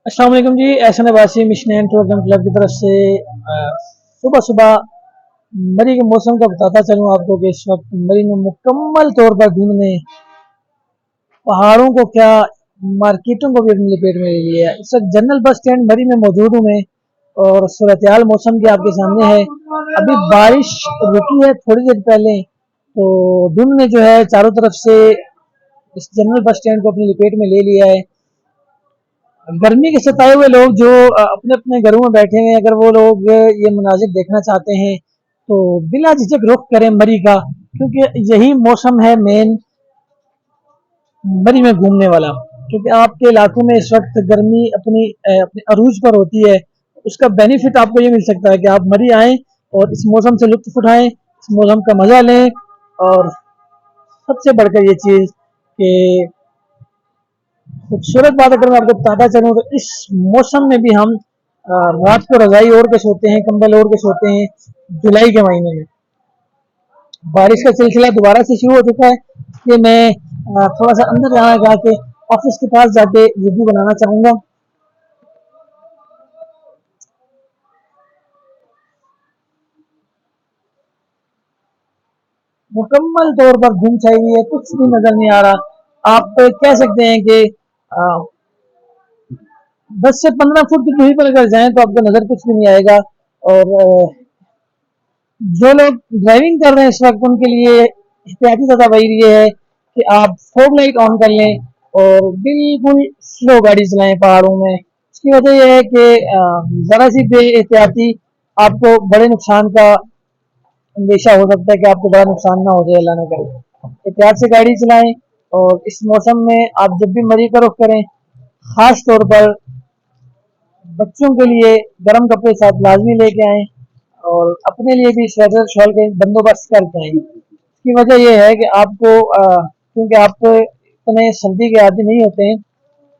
अस्सलाम वालेकुम जी। Ehsan Abbasi mission and tourism club की तरफ से सुबह सुबह मरी के मौसम का बताता चलूँ आपको कि इस वक्त मरी में मुकम्मल तौर पर धुंध ने पहाड़ों को क्या मार्केटों को भी अपनी लपेट में ले लिया है। इस वक्त जनरल बस स्टैंड मरी में मौजूद हूँ मैं और सूरत हाल मौसम की आपके सामने है। अभी बारिश रुकी है थोड़ी देर पहले, तो धुंध ने जो है चारों तरफ से इस जनरल बस स्टैंड को अपनी लपेट में ले लिया है। गर्मी के सताए हुए लोग जो अपने अपने घरों में बैठे हैं, अगर वो लोग ये मनाजिर देखना चाहते हैं तो बिला झिझक रुख करें मरी का, क्योंकि यही मौसम है मेन मरी में घूमने वाला। क्योंकि आपके इलाकों में इस वक्त गर्मी अपने अरूज पर होती है। उसका बेनिफिट आपको ये मिल सकता है कि आप मरी आएँ और इस मौसम से लुत्फ उठाएं, इस मौसम का मजा लें। और सबसे बढ़कर ये चीज़ कि खूबसूरत बात अगर मैं आपको बताता चलूँ तो इस मौसम में भी हम रात को रजाई ओढ़ के सोते हैं, कंबल ओढ़ के सोते हैं। जुलाई के महीने में बारिश का सिलसिला दोबारा से शुरू हो चुका है, इसलिए मैं थोड़ा सा अंदर जाके ऑफिस के पास जाके वीडियो बनाना चाहूँगा। मुकम्मल तौर पर धुंध छाई हुई है, कुछ भी नजर नहीं आ रहा। आप कह सकते हैं कि 10 से 15 फुट की दूरी पर अगर जाएं तो आपको नजर कुछ भी नहीं आएगा। और जो लोग ड्राइविंग कर रहे हैं इस वक्त उनके लिए एहतियाती तदाबीर ये है कि आप फॉग लाइट ऑन कर लें और बिल्कुल स्लो गाड़ी चलाएं पहाड़ों में। इसकी वजह यह है कि ज़रा सी बे एहतियाती आपको बड़े नुकसान का अंदेशा हो सकता है कि आपको बड़ा नुकसान ना हो जाए, अल्लाह ना करे। एहतियात से गाड़ी चलाएं और इस मौसम में आप जब भी मरी का रुख करें, खास तौर पर बच्चों के लिए गर्म कपड़े साथ लाजमी लेके आएं और अपने लिए भी स्वेटर शॉल का बंदोबस्त करके आएं। इसकी वजह यह है कि आपको क्योंकि आप इतने सर्दी के आदि नहीं होते हैं,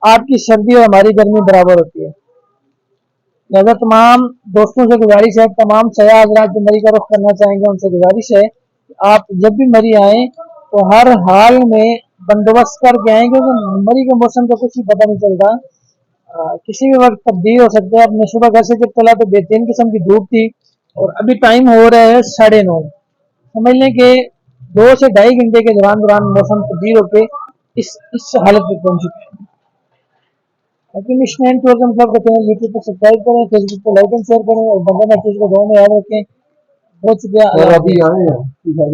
आपकी सर्दी और हमारी गर्मी बराबर होती है। लिहाजा तमाम दोस्तों से गुजारिश है, तमाम सयाह हजरात जो मरी का रुख करना चाहेंगे उनसे गुजारिश है कि आप जब भी मरी आए तो हर हाल में बंदोबस्त करके आए, क्योंकि मरी के मौसम का कुछ भी पता नहीं चलता। किसी भी वक्त तब्दील हो सकता है। अपने सुबह घर से जब चला तो बेहतरीन किस्म की धूप थी और अभी टाइम हो रहा है 9:30। समझ लें कि 2 से ढाई घंटे के दौरान दौरान मौसम तब्दील होकर इस हालत में पहुंच चुका है। बाकी मिशन एंड टूरिज्म क्लब का चैनल यूट्यूब पर सब्सक्राइब करें, फेसबुक पर लाइक एंड शेयर करें और बंदा मैसेज को दो में याद रखें। बहुत शुक्रिया।